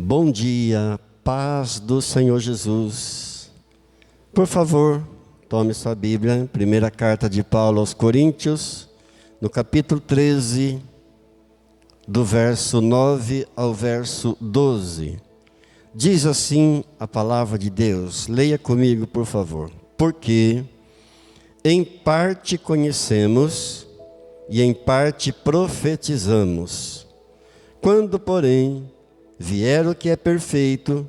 Bom dia, paz do Senhor Jesus. Por favor, tome sua Bíblia, primeira carta de Paulo aos Coríntios, no capítulo 13, do verso 9 ao verso 12. Diz assim a palavra de Deus, leia comigo, por favor. Porque em parte conhecemos e em parte profetizamos. Quando, porém, vier o que é perfeito,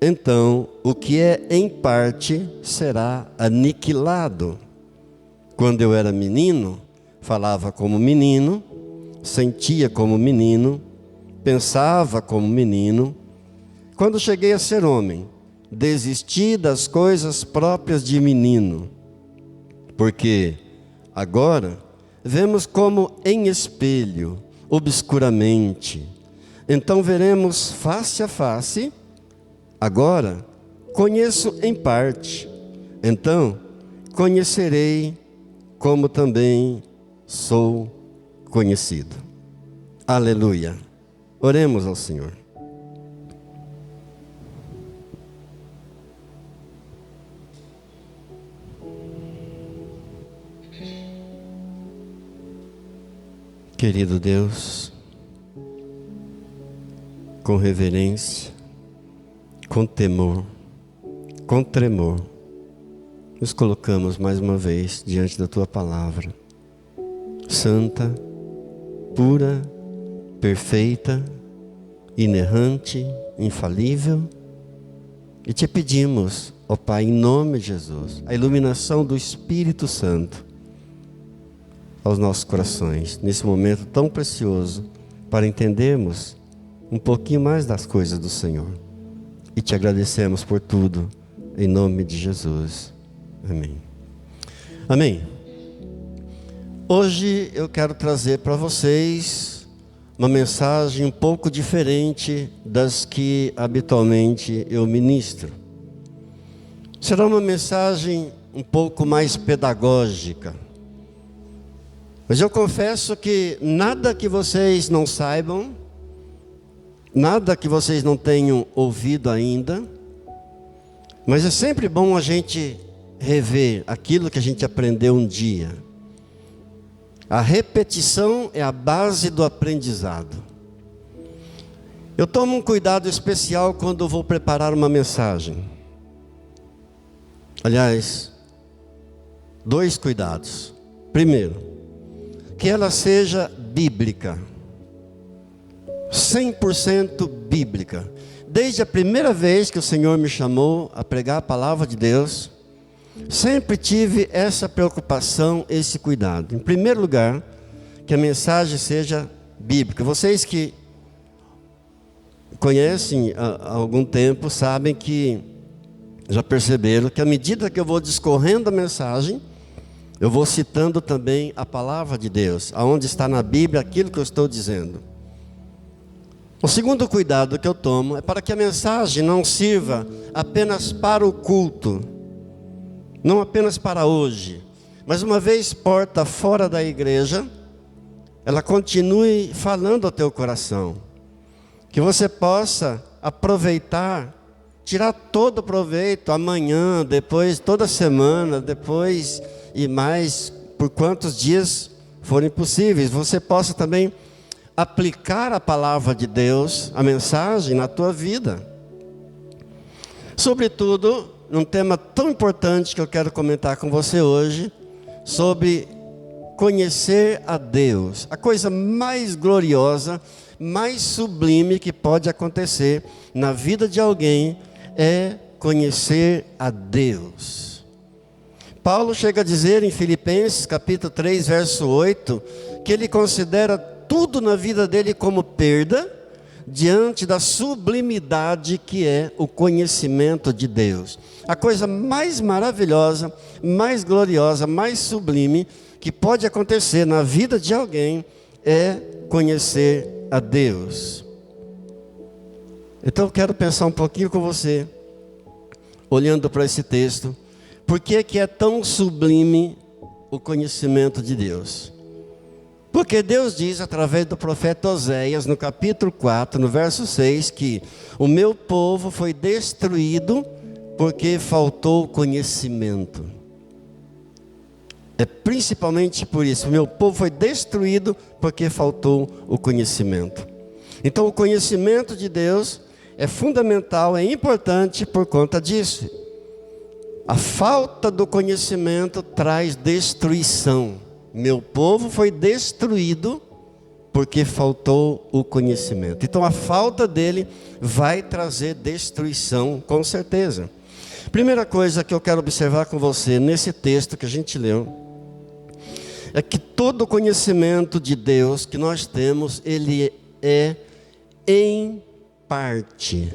então o que é em parte será aniquilado. Quando eu era menino, falava como menino, sentia como menino, pensava como menino. Quando cheguei a ser homem, desisti das coisas próprias de menino, porque agora vemos como em espelho, obscuramente. Então veremos face a face. Agora conheço em parte, então conhecerei como também sou conhecido. Aleluia. Oremos ao Senhor. Querido Deus, com reverência, com temor, com tremor, nos colocamos mais uma vez diante da Tua palavra, santa, pura, perfeita, inerrante, infalível, e Te pedimos, ó Pai, em nome de Jesus, a iluminação do Espírito Santo aos nossos corações, nesse momento tão precioso, para entendermos um pouquinho mais das coisas do Senhor. E Te agradecemos por tudo, em nome de Jesus. Amém. Amém. Hoje eu quero trazer para vocês uma mensagem um pouco diferente das que habitualmente eu ministro. Será uma mensagem um pouco mais pedagógica. Mas eu confesso que nada que vocês não saibam, nada que vocês não tenham ouvido ainda, mas é sempre bom a gente rever aquilo que a gente aprendeu um dia. A repetição é a base do aprendizado. Eu tomo um cuidado especial quando eu vou preparar uma mensagem. Aliás, 2 cuidados. Primeiro, que ela seja bíblica. 100% bíblica. Desde a primeira vez que o Senhor me chamou a pregar a palavra de Deus, sempre tive essa preocupação, esse cuidado. Em primeiro lugar, que a mensagem seja bíblica. Vocês que conhecem há algum tempo, sabem que, já perceberam, que à medida que eu vou discorrendo a mensagem, eu vou citando também a palavra de Deus, aonde está na Bíblia aquilo que eu estou dizendo. O segundo cuidado que eu tomo é para que a mensagem não sirva apenas para o culto, não apenas para hoje, mas uma vez porta fora da igreja, ela continue falando ao teu coração, que você possa aproveitar, tirar todo o proveito amanhã, depois, toda semana, depois e mais, por quantos dias forem possíveis, você possa também aplicar a palavra de Deus, a mensagem na tua vida. Sobretudo, num tema tão importante que eu quero comentar com você hoje, sobre conhecer a Deus. A coisa mais gloriosa, mais sublime que pode acontecer na vida de alguém é conhecer a Deus. Paulo chega a dizer em Filipenses capítulo 3, verso 8, que ele considera tudo na vida dele como perda, diante da sublimidade que é o conhecimento de Deus. A coisa mais maravilhosa, mais gloriosa, mais sublime que pode acontecer na vida de alguém é conhecer a Deus. Então eu quero pensar um pouquinho com você, olhando para esse texto. Por que é tão sublime o conhecimento de Deus? Porque Deus diz através do profeta Oséias, no capítulo 4, no verso 6, que o meu povo foi destruído porque faltou conhecimento. É principalmente por isso, o meu povo foi destruído porque faltou o conhecimento. Então o conhecimento de Deus é fundamental, é importante por conta disso. A falta do conhecimento traz destruição. Meu povo foi destruído porque faltou o conhecimento. Então a falta dele vai trazer destruição, com certeza. Primeira coisa que eu quero observar com você nesse texto que a gente leu, é que todo o conhecimento de Deus que nós temos, ele é em parte.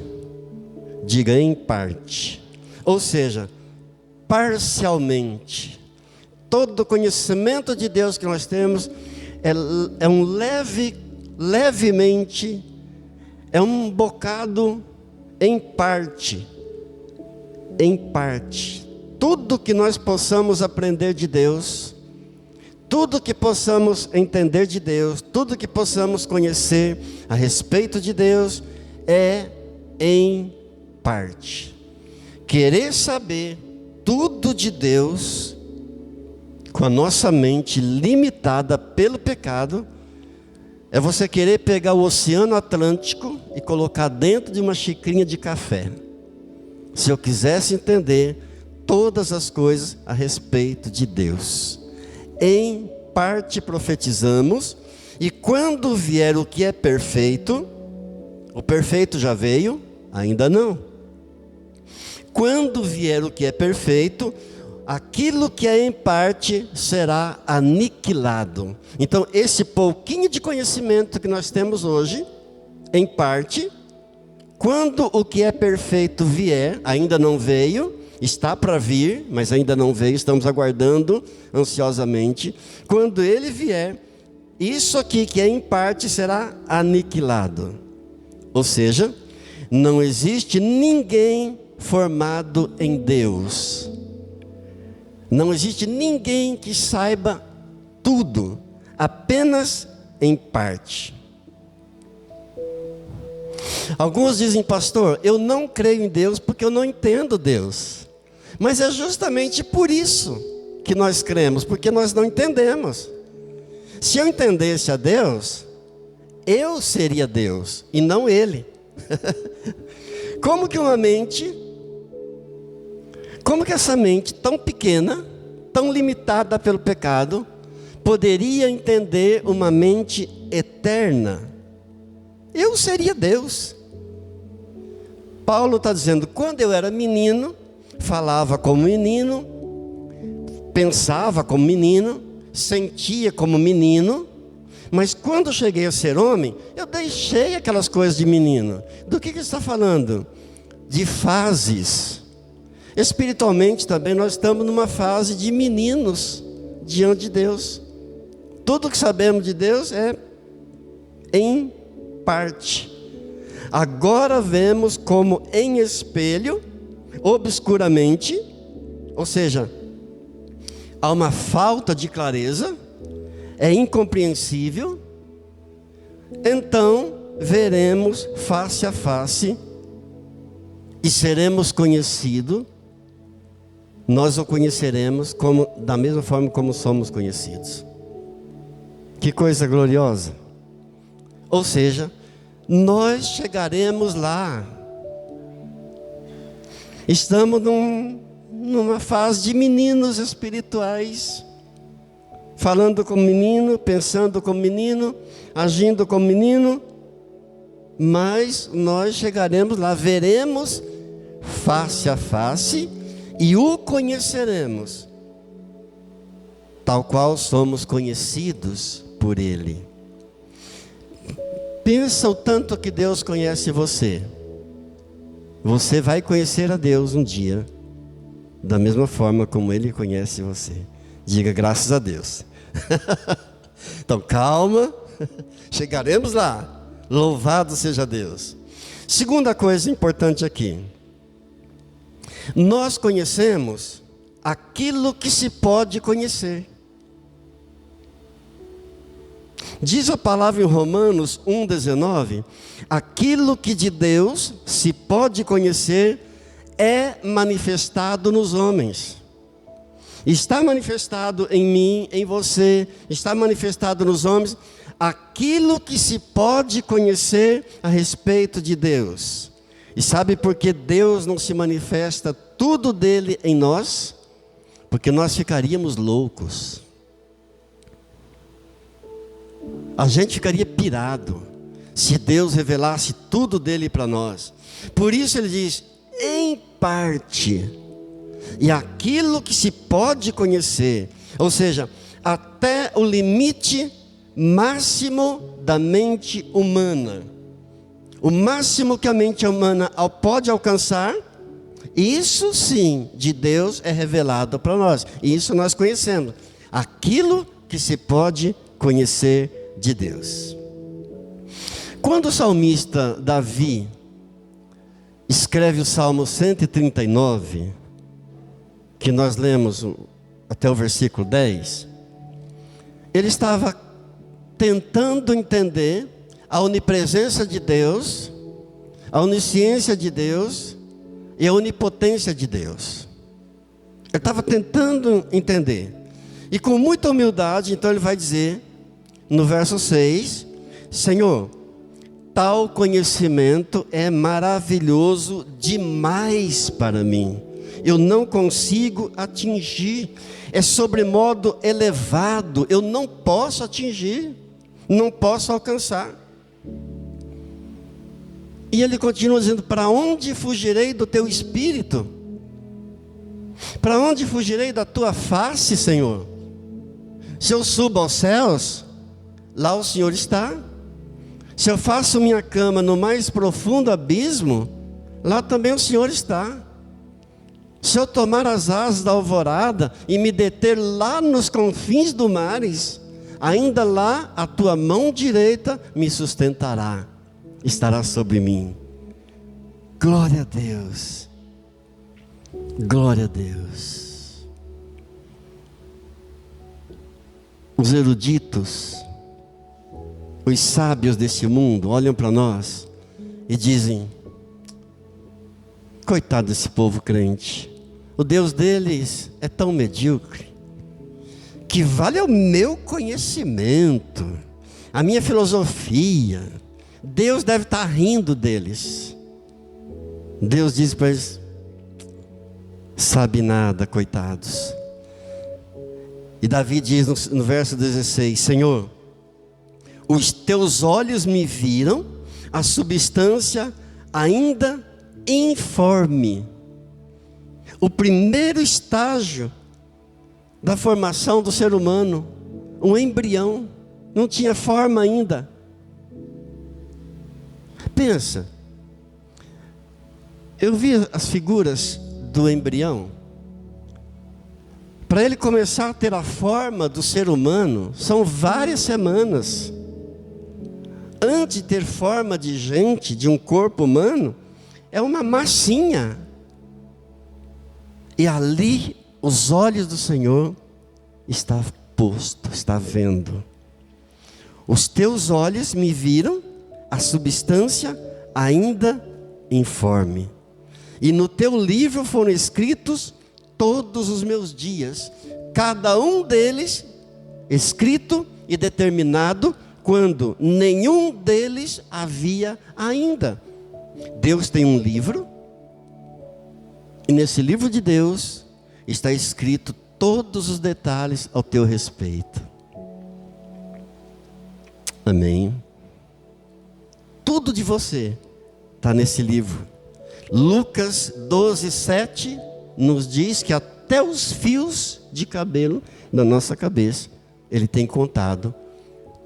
Diga em parte. Ou seja, parcialmente. Todo o conhecimento de Deus que nós temos é um levemente, é um bocado em parte. Em parte. Tudo que nós possamos aprender de Deus, tudo que possamos entender de Deus, tudo que possamos conhecer a respeito de Deus, é em parte. Querer saber tudo de Deus, com a nossa mente limitada pelo pecado, é você querer pegar o Oceano Atlântico e colocar dentro de uma xicrinha de café. Se eu quisesse entender todas as coisas a respeito de Deus, em parte profetizamos, e quando vier o que é perfeito, o perfeito já veio? Ainda não. Quando vier o que é perfeito, aquilo que é em parte será aniquilado. Então esse pouquinho de conhecimento que nós temos hoje, em parte, quando o que é perfeito vier, ainda não veio, está para vir, mas ainda não veio, estamos aguardando ansiosamente. Quando ele vier, isso aqui que é em parte será aniquilado. Ou seja, não existe ninguém formado em Deus. Não existe ninguém que saiba tudo, apenas em parte. Alguns dizem, pastor, eu não creio em Deus porque eu não entendo Deus. Mas é justamente por isso que nós cremos, porque nós não entendemos. Se eu entendesse a Deus, eu seria Deus e não Ele. Como que essa mente tão pequena, tão limitada pelo pecado, poderia entender uma mente eterna? Eu seria Deus. Paulo está dizendo, quando eu era menino, falava como menino, pensava como menino, sentia como menino, mas quando cheguei a ser homem, eu deixei aquelas coisas de menino. Do que ele está falando? De fases. Espiritualmente também nós estamos numa fase de meninos diante de Deus. Tudo que sabemos de Deus é em parte. Agora vemos como em espelho, obscuramente, ou seja, há uma falta de clareza, é incompreensível. Então veremos face a face e seremos conhecidos. Nós o conheceremos da mesma forma como somos conhecidos. Que coisa gloriosa! Ou seja, nós chegaremos lá. Estamos numa fase de meninos espirituais, falando como menino, pensando como menino, agindo como menino, mas nós chegaremos lá, veremos face a face e o conheceremos, tal qual somos conhecidos por Ele. Pensa o tanto que Deus conhece você. Você vai conhecer a Deus um dia, da mesma forma como Ele conhece você. Diga graças a Deus. Então calma, chegaremos lá. Louvado seja Deus. Segunda coisa importante aqui. Nós conhecemos aquilo que se pode conhecer. Diz a palavra em Romanos 1,19: aquilo que de Deus se pode conhecer é manifestado nos homens. Está manifestado em mim, em você, está manifestado nos homens, aquilo que se pode conhecer a respeito de Deus. E sabe por que Deus não se manifesta tudo dele em nós? Porque nós ficaríamos loucos. A gente ficaria pirado se Deus revelasse tudo dele para nós. Por isso ele diz, em parte. E aquilo que se pode conhecer, ou seja, até o limite máximo da mente humana. O máximo que a mente humana pode alcançar, isso sim, de Deus é revelado para nós. E isso nós conhecemos. Aquilo que se pode conhecer de Deus. Quando o salmista Davi escreve o Salmo 139, que nós lemos até o versículo 10, ele estava tentando entender a onipresença de Deus, a onisciência de Deus e a onipotência de Deus. Ele estava tentando entender. E com muita humildade, então ele vai dizer, no verso 6, Senhor, tal conhecimento é maravilhoso demais para mim. Eu não consigo atingir, é sobremodo elevado, eu não posso atingir, não posso alcançar. E ele continua dizendo, para onde fugirei do teu espírito? Para onde fugirei da tua face, Senhor? Se eu subo aos céus, lá o Senhor está. Se eu faço minha cama no mais profundo abismo, lá também o Senhor está. Se eu tomar as asas da alvorada e me deter lá nos confins do mares, ainda lá a tua mão direita me sustentará, estará sobre mim. Glória a Deus. Glória a Deus. Os eruditos, os sábios desse mundo olham para nós e dizem, coitado desse povo crente, o Deus deles é tão medíocre, que vale o meu conhecimento, a minha filosofia, Deus deve estar rindo deles. Deus diz para eles, sabe nada, coitados. E Davi diz no verso 16, Senhor, os teus olhos me viram a substância ainda informe. O primeiro estágio da formação do ser humano, um embrião, não tinha forma ainda. Pensa, eu vi as figuras do embrião. Para ele começar a ter a forma do ser humano, são várias semanas. Antes de ter forma de gente, de um corpo humano, é uma massinha. E ali, os olhos do Senhor está posto, está vendo. Os teus olhos me viram a substância ainda informe. E no teu livro foram escritos todos os meus dias, cada um deles escrito e determinado quando nenhum deles havia ainda. Deus tem um livro, e nesse livro de Deus está escrito todos os detalhes ao teu respeito. Amém. Tudo de você está nesse livro. Lucas 12:7 nos diz que até os fios de cabelo da nossa cabeça, Ele tem contado.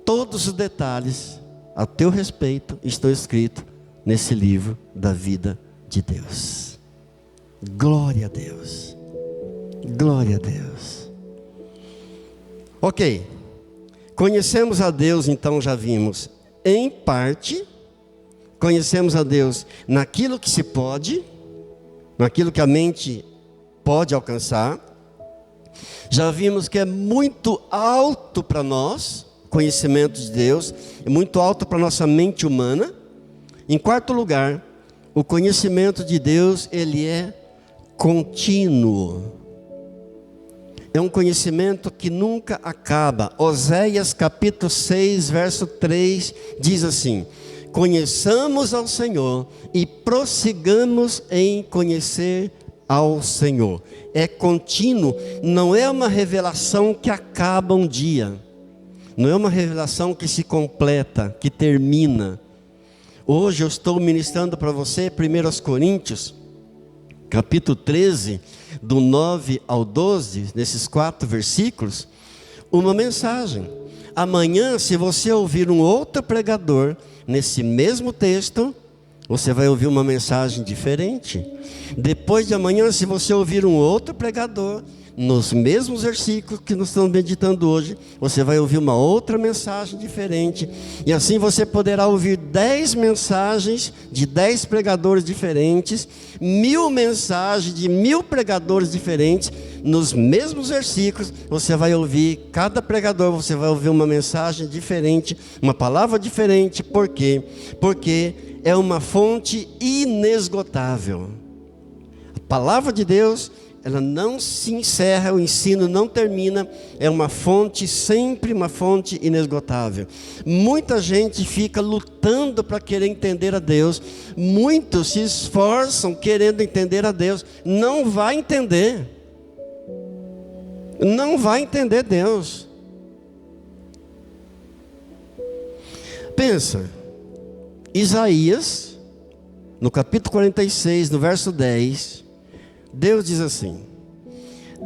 Todos os detalhes a teu respeito estão escritos nesse livro da vida de Deus. Glória a Deus. Glória a Deus. Ok. Conhecemos a Deus, então já vimos em parte. Conhecemos a Deus naquilo que se pode, naquilo que a mente pode alcançar. Já vimos que é muito alto para nós, conhecimento de Deus, é muito alto para a nossa mente humana. Em quarto lugar, o conhecimento de Deus, ele é contínuo. É um conhecimento que nunca acaba. Oséias capítulo 6, verso 3, diz assim: conheçamos ao Senhor e prossigamos em conhecer ao Senhor. É contínuo, não é uma revelação que acaba um dia. Não é uma revelação que se completa, que termina. Hoje eu estou ministrando para você 1 Coríntios, capítulo 13, do 9 ao 12, nesses 4 versículos, uma mensagem. Amanhã, se você ouvir um outro pregador, nesse mesmo texto, você vai ouvir uma mensagem diferente. Depois de amanhã, se você ouvir um outro pregador, nos mesmos versículos que nós estamos meditando hoje, você vai ouvir uma outra mensagem diferente. E assim você poderá ouvir 10 mensagens de 10 pregadores diferentes, 1000 mensagens de 1000 pregadores diferentes. Nos mesmos versículos, você vai ouvir, cada pregador, você vai ouvir uma mensagem diferente, uma palavra diferente. Por quê? Porque é uma fonte inesgotável. A palavra de Deus, ela não se encerra, o ensino não termina, é uma fonte, sempre uma fonte inesgotável. Muita gente fica lutando para querer entender a Deus, muitos se esforçam querendo entender a Deus, não vai entender. Não vai entender Deus. Pensa, Isaías, no capítulo 46, no verso 10, Deus diz assim: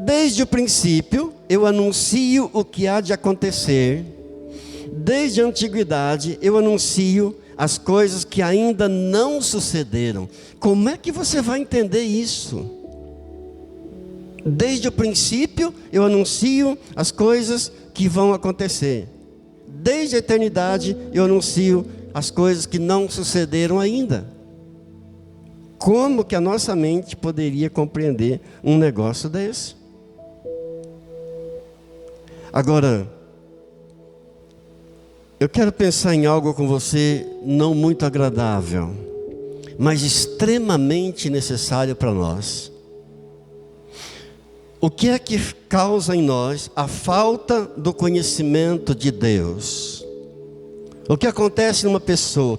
desde o princípio eu anuncio o que há de acontecer, desde a antiguidade eu anuncio as coisas que ainda não sucederam. Como é que você vai entender isso? Desde o princípio eu anuncio as coisas que vão acontecer, desde a eternidade eu anuncio as coisas que não sucederam ainda. Como que a nossa mente poderia compreender um negócio desse? Agora, eu quero pensar em algo com você não muito agradável, mas extremamente necessário para nós. O que é que causa em nós a falta do conhecimento de Deus? O que acontece numa pessoa?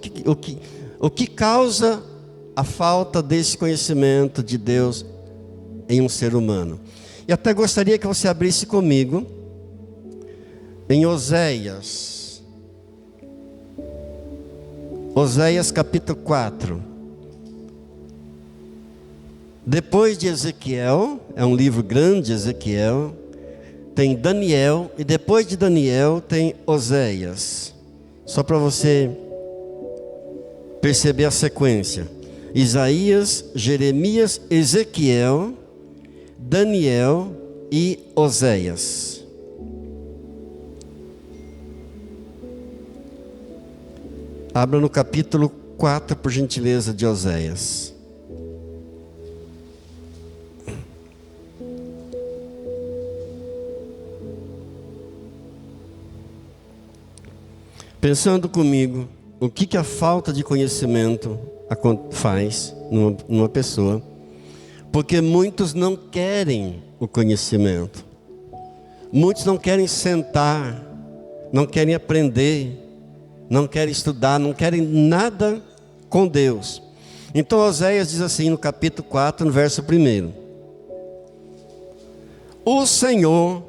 O que causa a falta desse conhecimento de Deus em um ser humano? E até gostaria que você abrisse comigo em Oséias. Oséias capítulo 4. Depois de Ezequiel, é um livro grande, Ezequiel, tem Daniel, e depois de Daniel tem Oséias. Só para você perceber a sequência: Isaías, Jeremias, Ezequiel, Daniel e Oséias. Abra no capítulo 4, por gentileza, de Oséias. Pensando comigo, o que a falta de conhecimento faz numa pessoa? Porque muitos não querem o conhecimento. Muitos não querem sentar, não querem aprender, não querem estudar, não querem nada com Deus. Então Oséias diz assim no capítulo 4, no verso 1: o Senhor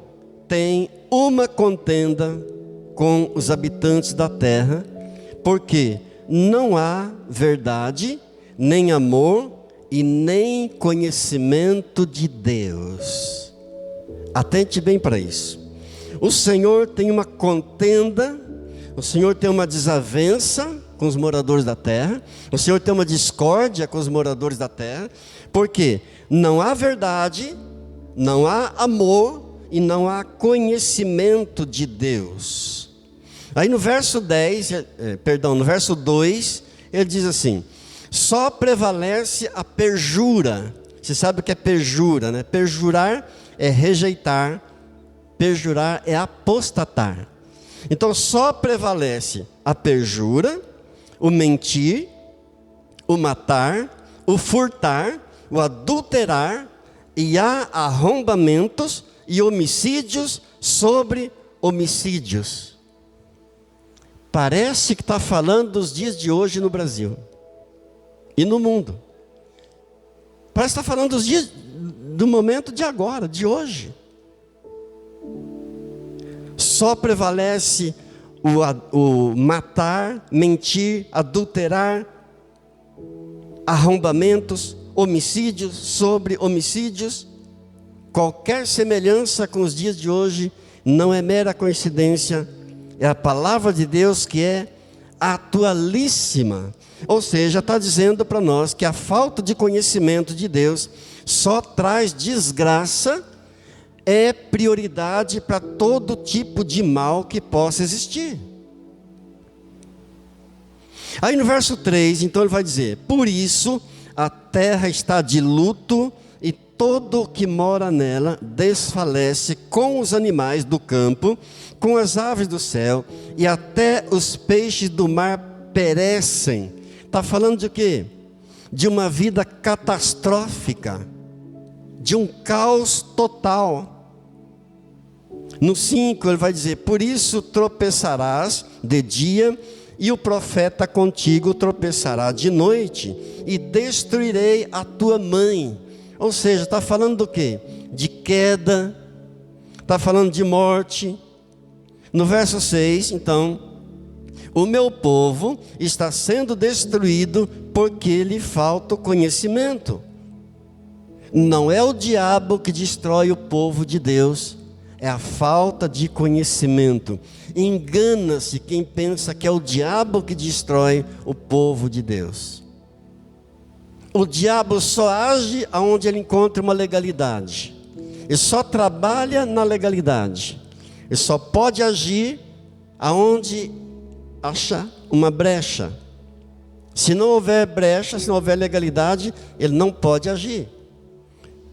tem uma contenda com os habitantes da terra, porque não há verdade, nem amor e nem conhecimento de Deus. Atente bem para isso. O Senhor tem uma contenda, o Senhor tem uma desavença com os moradores da terra, o Senhor tem uma discórdia com os moradores da terra, porque não há verdade, não há amor e não há conhecimento de Deus. Aí no verso 2, ele diz assim: só prevalece a perjura. Você sabe o que é perjura, né? Perjurar é rejeitar, perjurar é apostatar. Então só prevalece a perjura, o mentir, o matar, o furtar, o adulterar, e há arrombamentos e homicídios sobre homicídios. Parece que está falando dos dias de hoje no Brasil e no mundo. Parece que está falando dos dias, do momento de agora, de hoje. Só prevalece o matar, mentir, adulterar, arrombamentos, homicídios sobre homicídios. Qualquer semelhança com os dias de hoje não é mera coincidência, é a palavra de Deus que é atualíssima. Ou seja, está dizendo para nós que a falta de conhecimento de Deus só traz desgraça, é prioridade para todo tipo de mal que possa existir. Aí no verso 3, então ele vai dizer: por isso a terra está de luto, e todo que mora nela desfalece, com os animais do campo, com as aves do céu, e até os peixes do mar perecem. Está falando de quê? De uma vida catastrófica, de um caos total. No 5 ele vai dizer: por isso tropeçarás de dia, e o profeta contigo tropeçará de noite, e destruirei a tua mãe. Ou seja, está falando do quê? De queda, está falando de morte. No verso 6, então: o meu povo está sendo destruído porque lhe falta o conhecimento. Não é o diabo que destrói o povo de Deus, é a falta de conhecimento. Engana-se quem pensa que é o diabo que destrói o povo de Deus. O diabo só age onde ele encontra uma legalidade. Ele só trabalha na legalidade. Ele só pode agir aonde acha uma brecha. Se não houver brecha, se não houver legalidade, ele não pode agir.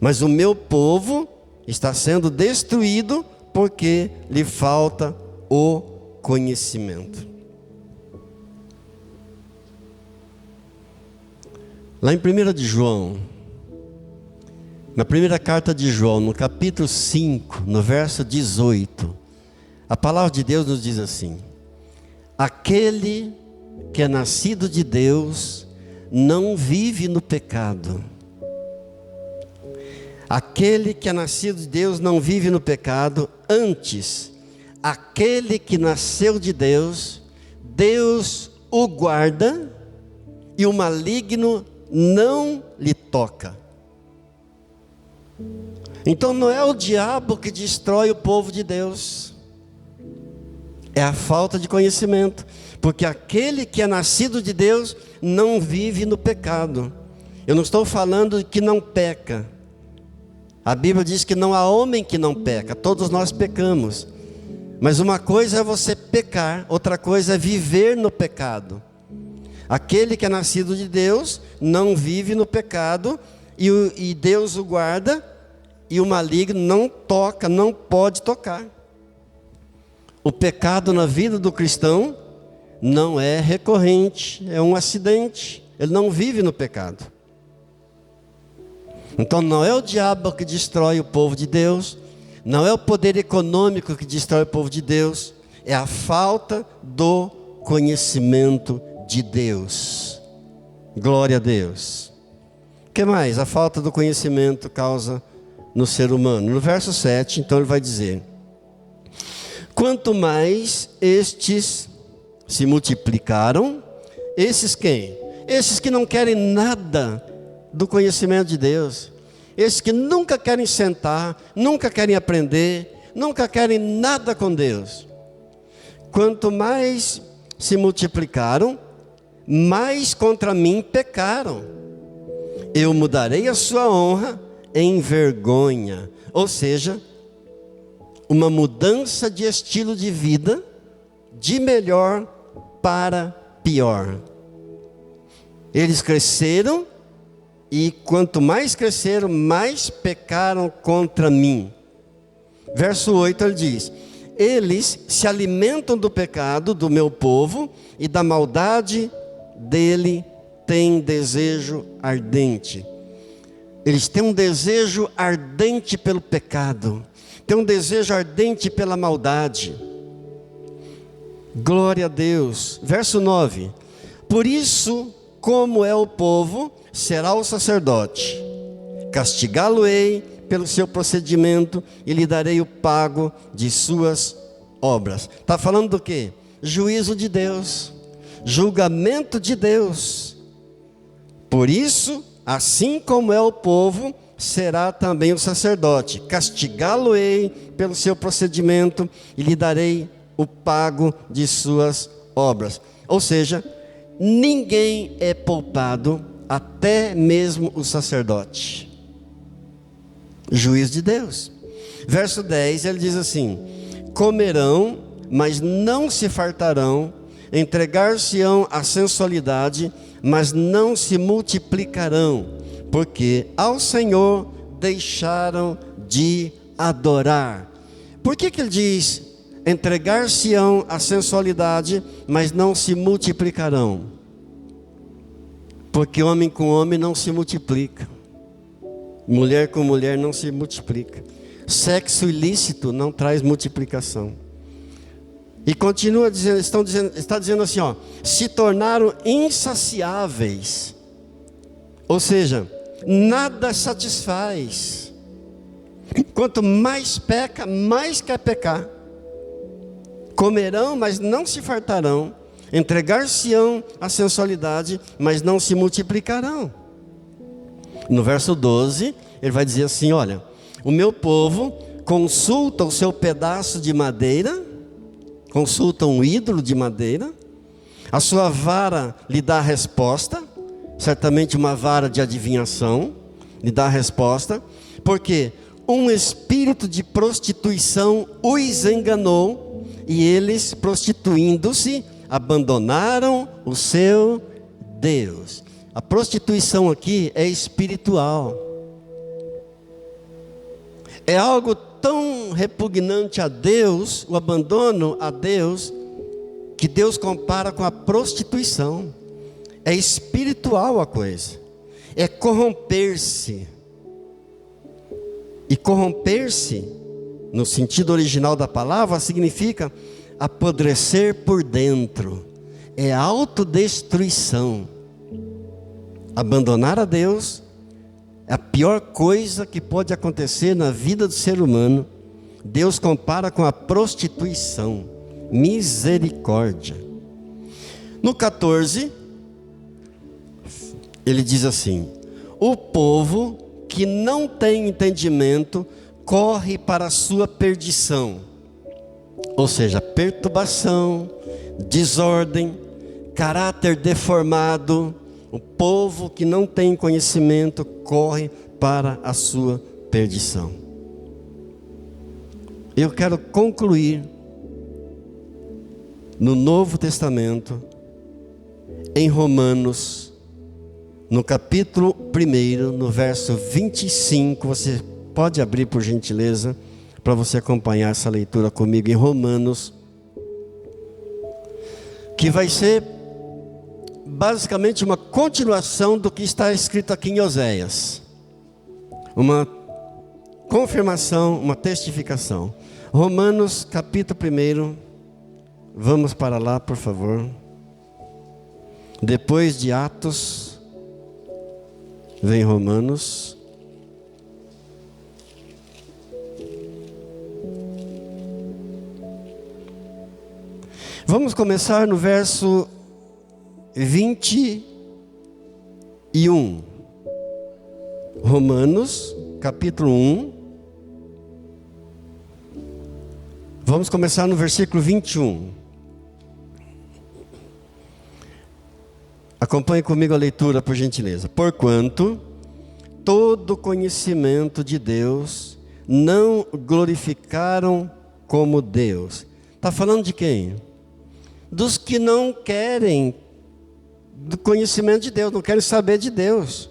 Mas o meu povo está sendo destruído porque lhe falta o conhecimento. Lá em 1 de João, na primeira carta de João, no capítulo 5, no verso 18, a palavra de Deus nos diz assim: aquele que é nascido de Deus não vive no pecado. Aquele que é nascido de Deus não vive no pecado, antes, aquele que nasceu de Deus, Deus o guarda, e o maligno não lhe toca. Então não é o diabo que destrói o povo de Deus, é a falta de conhecimento, porque aquele que é nascido de Deus não vive no pecado. Eu não estou falando que não peca. A Bíblia diz que não há homem que não peca, todos nós pecamos. Mas uma coisa é você pecar, outra coisa é viver no pecado. Aquele que é nascido de Deus não vive no pecado, e Deus o guarda, e o maligno não toca, não pode tocar. O pecado na vida do cristão não é recorrente, é um acidente. Ele não vive no pecado. Então não é o diabo que destrói o povo de Deus, não é o poder econômico que destrói o povo de Deus, é a falta do conhecimento de Deus. Glória a Deus. O que mais a falta do conhecimento causa no ser humano? No verso 7, então ele vai dizer: quanto mais estes se multiplicaram, esses quem? Esses que não querem nada do conhecimento de Deus, esses que nunca querem sentar, nunca querem aprender, nunca querem nada com Deus. Quanto mais se multiplicaram, mais contra mim pecaram. Eu mudarei a sua honra em vergonha. Ou seja, uma mudança de estilo de vida, de melhor para pior. Eles cresceram, e quanto mais cresceram, mais pecaram contra mim. Verso 8 ele diz: eles se alimentam do pecado do meu povo e da maldade dele têm desejo ardente. Eles têm um desejo ardente pelo pecado, têm um desejo ardente pela maldade. Glória a Deus. Verso 9. Por isso, como é o povo, será o sacerdote. Castigá-lo-ei pelo seu procedimento e lhe darei o pago de suas obras. Está falando do quê? Juízo de Deus, julgamento de Deus. Por isso, assim como é o povo, será também o sacerdote. Castigá-lo-ei pelo seu procedimento e lhe darei o pago de suas obras. Ou seja, ninguém é poupado, até mesmo o sacerdote. Juiz de Deus. Verso 10, ele diz assim: comerão, mas não se fartarão, entregar-se-ão à sensualidade, mas não se multiplicarão, porque ao Senhor deixaram de adorar. Por que ele diz entregar-se-ão à sensualidade, mas não se multiplicarão? Porque homem com homem não se multiplica, mulher com mulher não se multiplica, sexo ilícito não traz multiplicação. E continua dizendo, está dizendo assim, se tornaram insaciáveis, ou seja, nada satisfaz. Quanto mais peca, mais quer pecar. Comerão, mas não se fartarão, entregar-se-ão à sensualidade, mas não se multiplicarão. No verso 12, ele vai dizer assim, olha, o meu povo consulta o seu pedaço de madeira, consulta um ídolo de madeira, a sua vara lhe dá a resposta, certamente uma vara de adivinhação, lhe dá a resposta, porque um espírito de prostituição os enganou, e eles, prostituindo-se, abandonaram o seu Deus. A prostituição aqui é espiritual. É algo tão repugnante a Deus, o abandono a Deus, que Deus compara com a prostituição. É espiritual a coisa. É corromper-se. E corromper-se, no sentido original da palavra, significa apodrecer por dentro. É autodestruição. Abandonar a Deus é a pior coisa que pode acontecer na vida do ser humano. Deus compara com a prostituição. Misericórdia. No 14, ele diz assim: o povo que não tem entendimento corre para a sua perdição. Ou seja, perturbação, desordem, caráter deformado. O povo que não tem conhecimento corre para a sua perdição. Eu quero concluir no Novo Testamento, em Romanos, no capítulo 1, no verso 25, você pode abrir por gentileza, para você acompanhar essa leitura comigo em Romanos, que vai ser basicamente uma continuação do que está escrito aqui em Oséias. Uma confirmação, uma testificação. Romanos capítulo 1, vamos para lá, por favor. Depois de Atos, vem Romanos. Vamos começar no verso 21. Romanos, capítulo 1. Vamos começar no versículo 21. Acompanhe comigo a leitura, por gentileza. Porquanto todo conhecimento de Deus não glorificaram como Deus. Está falando de quem? Dos que não querem do conhecimento de Deus, não querem saber de Deus.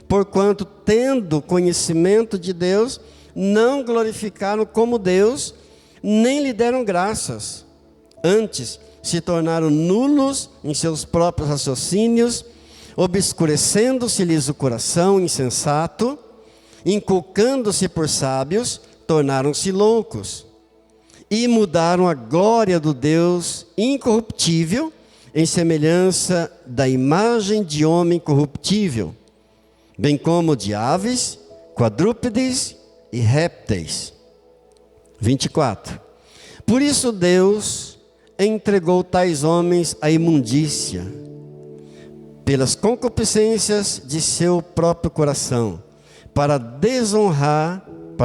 Porquanto, tendo conhecimento de Deus, não glorificaram como Deus, nem lhe deram graças. Antes, se tornaram nulos em seus próprios raciocínios, obscurecendo-se-lhes o coração insensato, inculcando-se por sábios, tornaram-se loucos. E mudaram a glória do Deus incorruptível em semelhança da imagem de homem corruptível, bem como de aves, quadrúpedes e répteis. 24. Por isso Deus entregou tais homens à imundícia, pelas concupiscências de seu próprio coração, para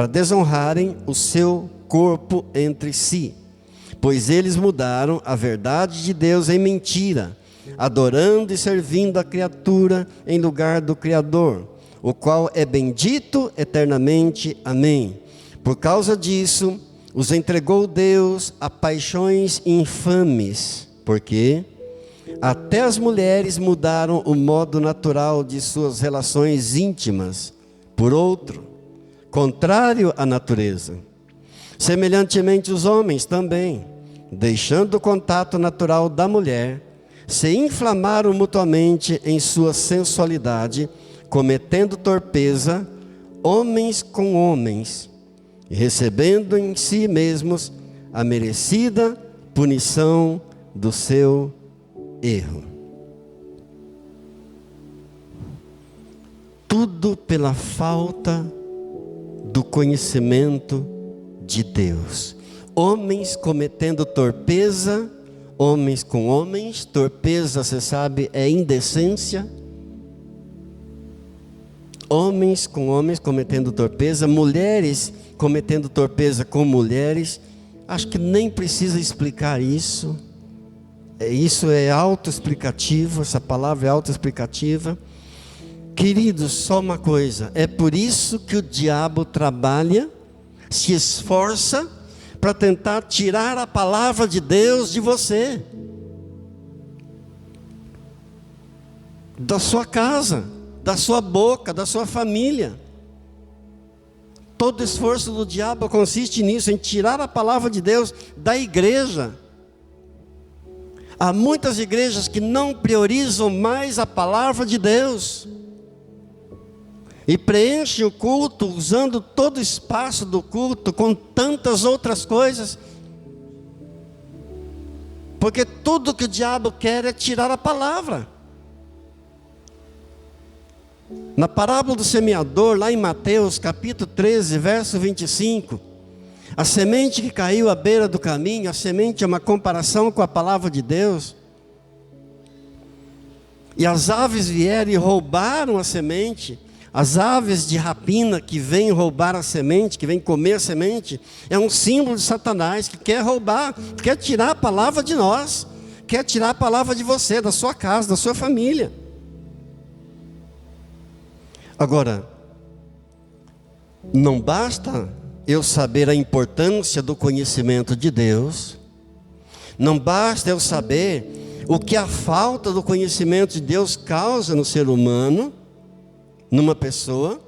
desonrarem o seu corpo entre si, pois eles mudaram a verdade de Deus em mentira, adorando e servindo a criatura em lugar do Criador, o qual é bendito eternamente. Amém. Por causa disso, os entregou Deus a paixões infames, porque até as mulheres mudaram o modo natural de suas relações íntimas por outro, contrário à natureza. Semelhantemente, os homens também, deixando o contato natural da mulher, se inflamaram mutuamente em sua sensualidade, cometendo torpeza, homens com homens, e recebendo em si mesmos a merecida punição do seu erro. Tudo pela falta do conhecimento de Deus. Homens cometendo torpeza, homens com homens. Torpeza, você sabe, é indecência. Homens com homens cometendo torpeza, mulheres cometendo torpeza com mulheres. Acho que nem precisa explicar isso. Isso é autoexplicativo, essa palavra é autoexplicativa. Queridos, só uma coisa, é por isso que o diabo trabalha, se esforça para tentar tirar a palavra de Deus de você, da sua casa, da sua boca, da sua família. Todo esforço do diabo consiste nisso, em tirar a palavra de Deus da igreja. Há muitas igrejas que não priorizam mais a palavra de Deus e preenchem o culto usando todo o espaço do culto com tantas outras coisas, porque tudo que o diabo quer é tirar a palavra. Na parábola do semeador, lá em Mateus capítulo 13, verso 25, a semente que caiu à beira do caminho, a semente é uma comparação com a palavra de Deus. E as aves vieram e roubaram a semente. As aves de rapina que vêm roubar a semente, que vêm comer a semente, é um símbolo de Satanás que quer roubar, quer tirar a palavra de nós, quer tirar a palavra de você, da sua casa, da sua família. Agora, não basta eu saber a importância do conhecimento de Deus, não basta eu saber o que a falta do conhecimento de Deus causa no ser humano, numa pessoa.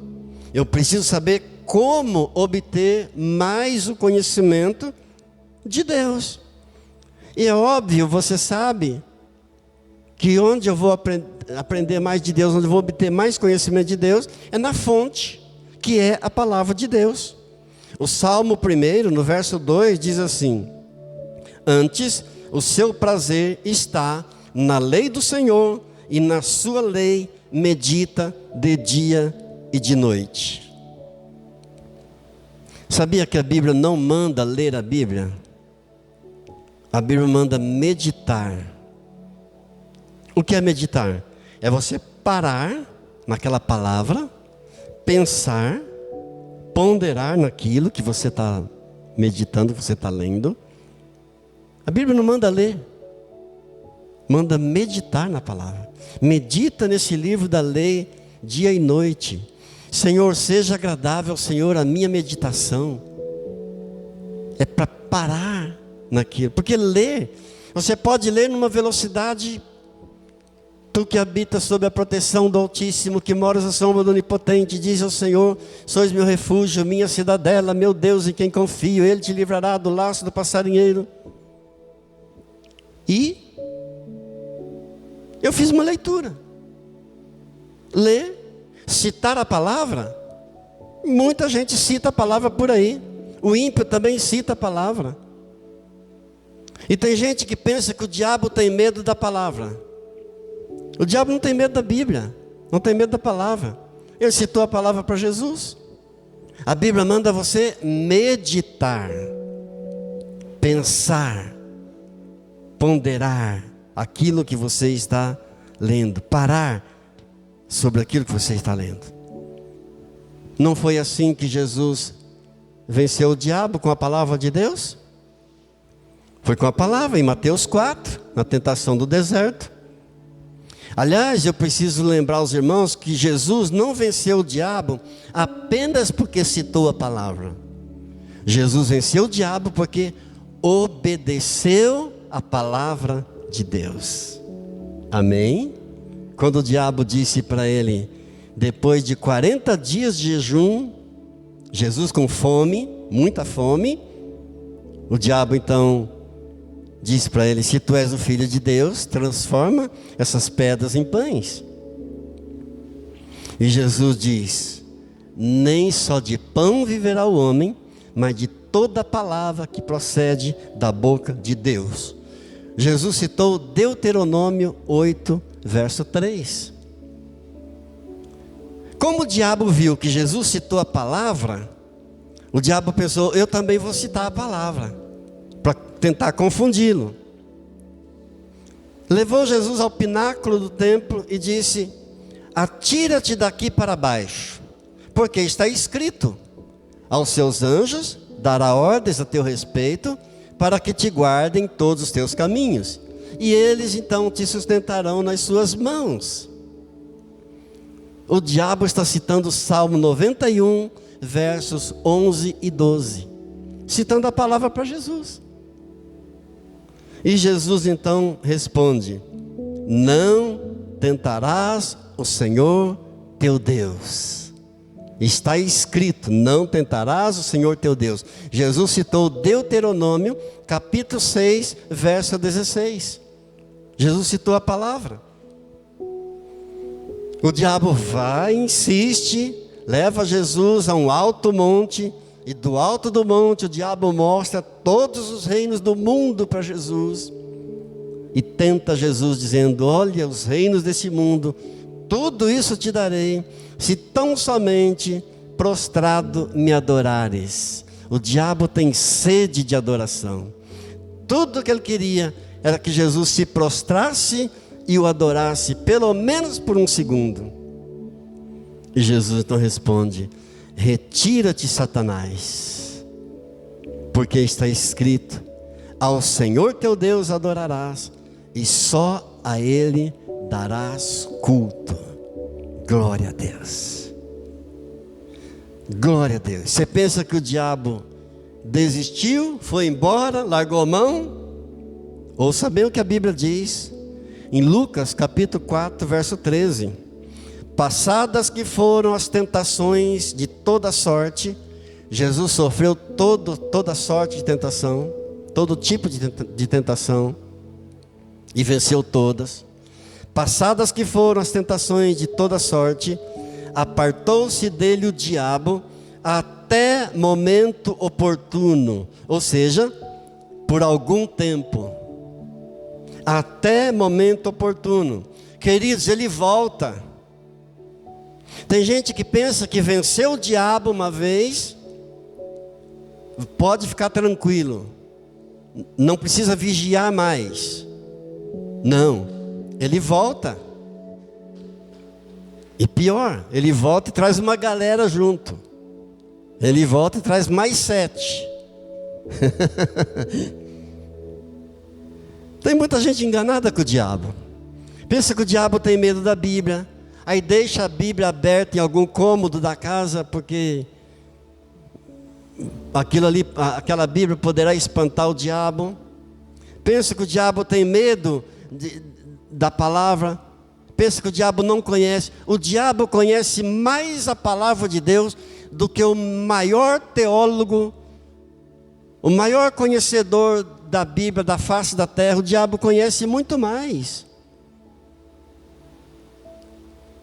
Eu preciso saber como obter mais o conhecimento de Deus. E é óbvio, você sabe que onde eu vou aprender mais de Deus, onde eu vou obter mais conhecimento de Deus, é na fonte, que é a palavra de Deus. O Salmo 1, no verso 2, diz assim: antes, o seu prazer está na lei do Senhor, e na sua lei medita de dia e de noite. Sabia que a Bíblia não manda ler a Bíblia? A Bíblia manda meditar. O que é meditar? É você parar naquela palavra, pensar, ponderar naquilo que você está meditando, que você está lendo. A Bíblia não manda ler, manda meditar na palavra. Medita nesse livro da lei dia e noite. Senhor, seja agradável ao Senhor a minha meditação. É para parar naquilo. Porque ler, você pode ler numa velocidade Tu que habitas sob a proteção do Altíssimo, que moras à sombra do Onipotente, diz ao Senhor: sois meu refúgio, minha cidadela, meu Deus em quem confio, Ele te livrará do laço do passarinheiro. E eu fiz uma leitura. Ler, citar a palavra. Muita gente cita a palavra por aí. O ímpio também cita a palavra. E tem gente que pensa que o diabo tem medo da palavra. O diabo não tem medo da Bíblia, não tem medo da palavra. Ele citou a palavra para Jesus. A Bíblia manda você meditar, pensar, ponderar aquilo que você está lendo, parar sobre aquilo que você está lendo. Não foi assim que Jesus venceu o diabo, com a palavra de Deus? Foi com a palavra, em Mateus 4, na tentação do deserto. Aliás, eu preciso lembrar aos irmãos que Jesus não venceu o diabo apenas porque citou a palavra. Jesus venceu o diabo porque obedeceu a palavra de Deus. Amém? Quando o diabo disse para ele, depois de 40 dias de jejum, Jesus com fome, muita fome, o diabo então disse para ele: se tu és o Filho de Deus, transforma essas pedras em pães. E Jesus diz: nem só de pão viverá o homem, mas de toda palavra que procede da boca de Deus. Jesus citou Deuteronômio 8, verso 3. Como o diabo viu que Jesus citou a palavra, o diabo pensou: eu também vou citar a palavra, para tentar confundi-lo. Levou Jesus ao pináculo do templo e disse: atira-te daqui para baixo, porque está escrito: aos seus anjos dará ordens a teu respeito, para que te guardem todos os teus caminhos, e eles então te sustentarão nas suas mãos. O diabo está citando o Salmo 91, versos 11 e 12, citando a palavra para Jesus. E Jesus então responde: não tentarás o Senhor teu Deus. Está escrito: não tentarás o Senhor teu Deus. Jesus citou Deuteronômio, capítulo 6, verso 16. Jesus citou a palavra. O diabo vai, insiste, leva Jesus a um alto monte, e do alto do monte o diabo mostra todos os reinos do mundo para Jesus, e tenta Jesus dizendo: olha, os reinos desse mundo, tudo isso te darei, se tão somente prostrado me adorares. O diabo tem sede de adoração. Tudo que ele queria era que Jesus se prostrasse e o adorasse, pelo menos por um segundo. E Jesus então responde: retira-te, Satanás, porque está escrito: ao Senhor teu Deus adorarás, e só a Ele darás culto. Glória a Deus. Glória a Deus. Você pensa que o diabo desistiu, foi embora, largou a mão? Ouça bem o que a Bíblia diz em Lucas capítulo 4, verso 13. Passadas que foram as tentações de toda sorte, Jesus sofreu toda sorte de tentação, todo tipo de tentação, e venceu todas. Passadas que foram as tentações de toda sorte, apartou-se dele o diabo até momento oportuno, ou seja, por algum tempo. Até momento oportuno. Queridos, ele volta. Tem gente que pensa que venceu o diabo uma vez, pode ficar tranquilo, não precisa vigiar mais. Não, ele volta. E pior, ele volta e traz uma galera junto. Ele volta e traz mais 7. Tem muita gente enganada com o diabo. Pensa que o diabo tem medo da Bíblia, aí deixa a Bíblia aberta em algum cômodo da casa, porque aquela Bíblia poderá espantar o diabo. Pensa que o diabo tem medo da palavra, pensa que o diabo não conhece. O diabo conhece mais a palavra de Deus do que o maior teólogo, o maior conhecedor da Bíblia, da face da terra. O diabo conhece muito mais.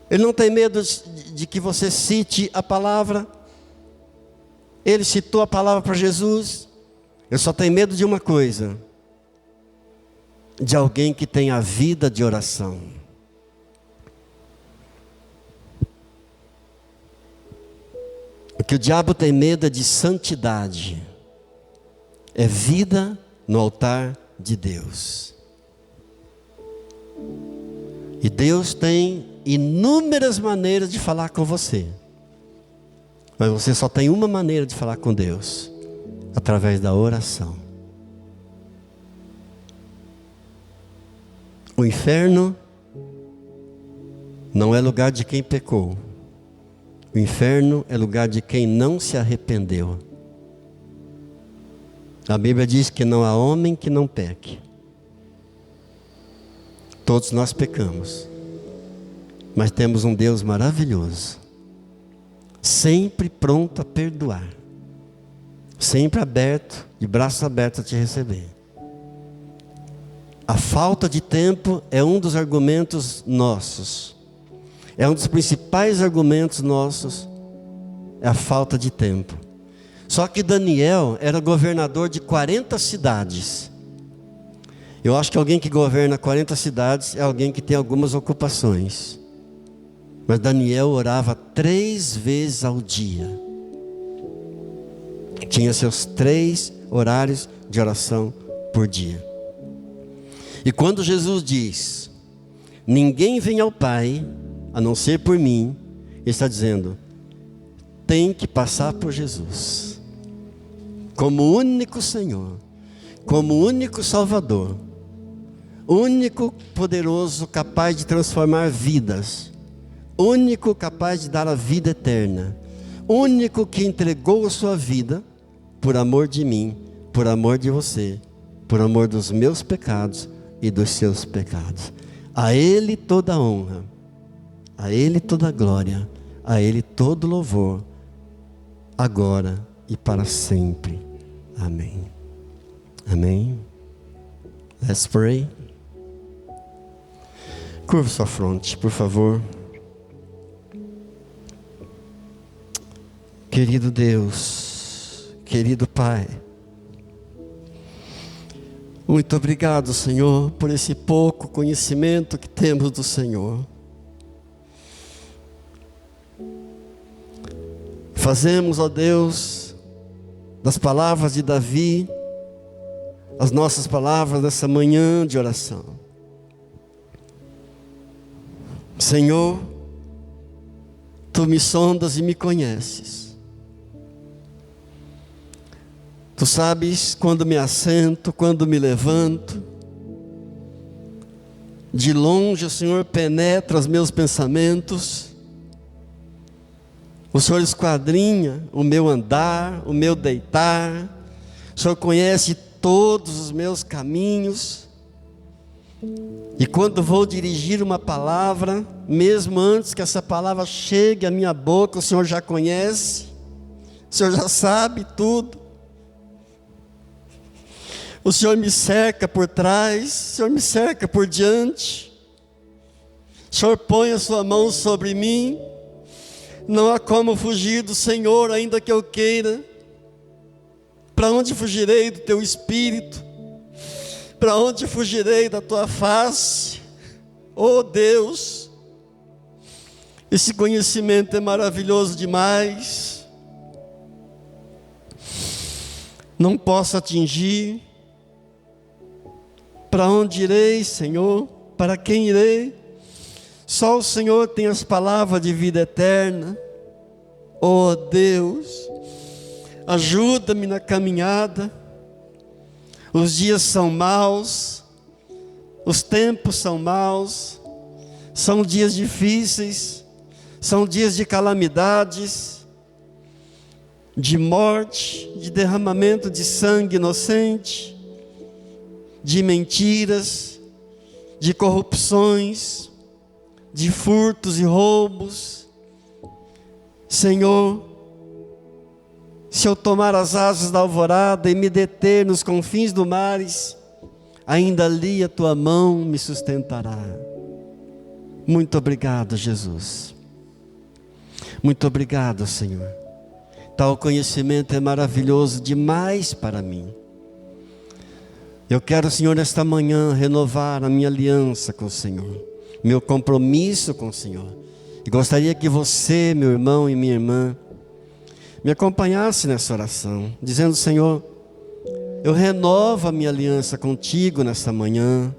Ele não tem medo de que você cite a palavra. Ele citou a palavra para Jesus. Ele só tem medo de uma coisa: de alguém que tem a vida de oração. O que o diabo tem medo é de santidade. É vida no altar de Deus. E Deus tem inúmeras maneiras de falar com você. Mas você só tem uma maneira de falar com Deus: através da oração. O inferno não é lugar de quem pecou. O inferno é lugar de quem não se arrependeu. A Bíblia diz que não há homem que não peque. Todos nós pecamos. Mas temos um Deus maravilhoso, sempre pronto a perdoar, sempre aberto, de braços abertos a te receber. A falta de tempo é um dos argumentos nossos. É um dos principais argumentos nossos, é a falta de tempo. Só que Daniel era governador de 40 cidades. Eu acho que alguém que governa 40 cidades é alguém que tem algumas ocupações. Mas Daniel orava 3 vezes ao dia. Tinha seus 3 horários de oração por dia. E quando Jesus diz: ninguém vem ao Pai a não ser por mim, Ele está dizendo: tem que passar por Jesus, como único Senhor, como único Salvador, único poderoso, capaz de transformar vidas, único capaz de dar a vida eterna, único que entregou a sua vida por amor de mim, por amor de você, por amor dos meus pecados e dos seus pecados. A Ele toda a honra, a Ele toda a glória, a Ele todo louvor, agora e para sempre. Amém. Amém. Let's pray. Curva sua fronte, por favor. Querido Deus, querido Pai, muito obrigado, Senhor, por esse pouco conhecimento que temos do Senhor. Fazemos, ó Deus, das palavras de Davi, as nossas palavras dessa manhã de oração. Senhor, Tu me sondas e me conheces. Tu sabes quando me assento, quando me levanto. De longe o Senhor penetra os meus pensamentos. O Senhor esquadrinha o meu andar, o meu deitar. O Senhor conhece todos os meus caminhos. E quando vou dirigir uma palavra, mesmo antes que essa palavra chegue à minha boca, o Senhor já conhece. O Senhor já sabe tudo. O Senhor me cerca por trás, o Senhor me cerca por diante. O Senhor põe a sua mão sobre mim. Não há como fugir do Senhor, ainda que eu queira. Para onde fugirei do teu Espírito? Para onde fugirei da tua face? Oh Deus, esse conhecimento é maravilhoso demais. Não posso atingir. Para onde irei, Senhor? Para quem irei? Só o Senhor tem as palavras de vida eterna. Oh Deus, ajuda-me na caminhada. Os dias são maus, os tempos são maus, são dias difíceis, são dias de calamidades, de morte, de derramamento de sangue inocente, de mentiras, de corrupções, de furtos e roubos. Senhor, se eu tomar as asas da alvorada e me deter nos confins do mares, ainda ali a tua mão me sustentará. Muito obrigado, Jesus. Muito obrigado, Senhor. Tal conhecimento é maravilhoso demais para mim. Eu quero, Senhor, nesta manhã renovar a minha aliança com o Senhor, meu compromisso com o Senhor. E gostaria que você, meu irmão e minha irmã, me acompanhasse nessa oração, dizendo: Senhor, eu renovo a minha aliança contigo nesta manhã.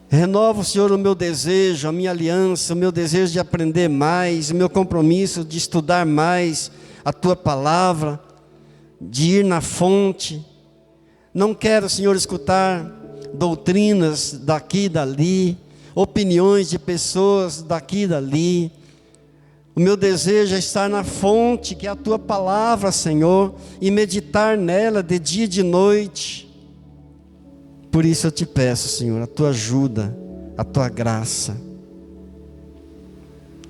Renovo, Senhor, o meu desejo, a minha aliança, o meu desejo de aprender mais, o meu compromisso de estudar mais a tua palavra, de ir na fonte. Não quero, Senhor, escutar doutrinas daqui e dali, opiniões de pessoas daqui e dali. O meu desejo é estar na fonte, que é a tua palavra, Senhor, e meditar nela de dia e de noite. Por isso eu te peço, Senhor, a tua ajuda, a tua graça.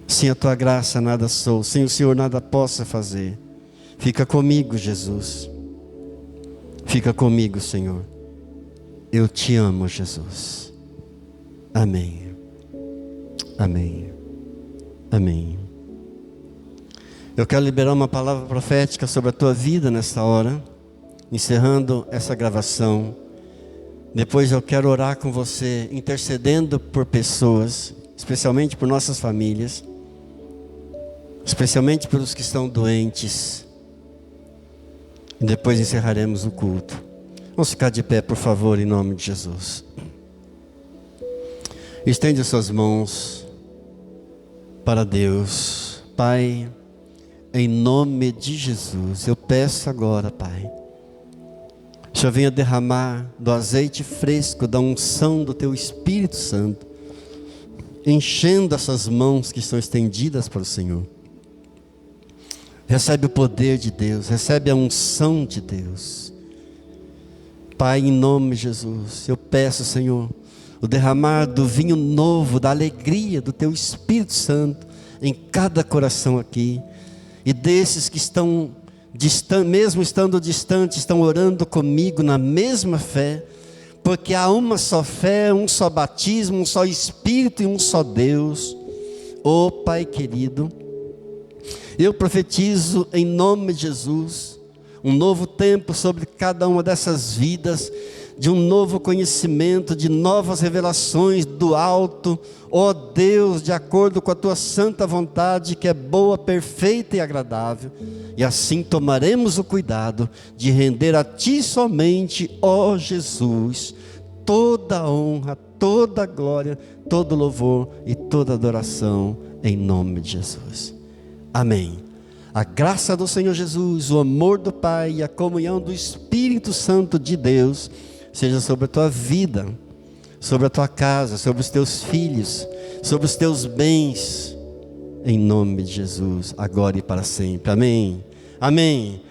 Sem a tua graça nada sou, sem o Senhor nada posso fazer. Fica comigo, Jesus. Fica comigo, Senhor. Eu te amo, Jesus. Amém. Amém. Amém. Eu quero liberar uma palavra profética sobre a tua vida nesta hora, encerrando essa gravação. Depois eu quero orar com você, intercedendo por pessoas, especialmente por nossas famílias, especialmente pelos que estão doentes. E depois encerraremos o culto. Vamos ficar de pé, por favor, em nome de Jesus. Estende as suas mãos para Deus. Pai, em nome de Jesus, eu peço agora, Pai, o Senhor venha derramar do azeite fresco, da unção do Teu Espírito Santo, enchendo essas mãos que estão estendidas para o Senhor. Recebe o poder de Deus, recebe a unção de Deus. Pai, em nome de Jesus, eu peço, Senhor, o derramar do vinho novo, da alegria do Teu Espírito Santo em cada coração aqui. E desses que estão mesmo estando distantes, estão orando comigo na mesma fé, porque há uma só fé, um só batismo, um só Espírito e um só Deus. Ó Pai querido, eu profetizo em nome de Jesus um novo tempo sobre cada uma dessas vidas, de um novo conhecimento, de novas revelações do alto, ó Deus, de acordo com a tua santa vontade, que é boa, perfeita e agradável. E assim tomaremos o cuidado de render a ti somente, ó Jesus, toda a honra, toda a glória, todo louvor e toda adoração, em nome de Jesus. Amém. A graça do Senhor Jesus, o amor do Pai e a comunhão do Espírito Santo de Deus seja sobre a tua vida, sobre a tua casa, sobre os teus filhos, sobre os teus bens, em nome de Jesus, agora e para sempre. Amém. Amém.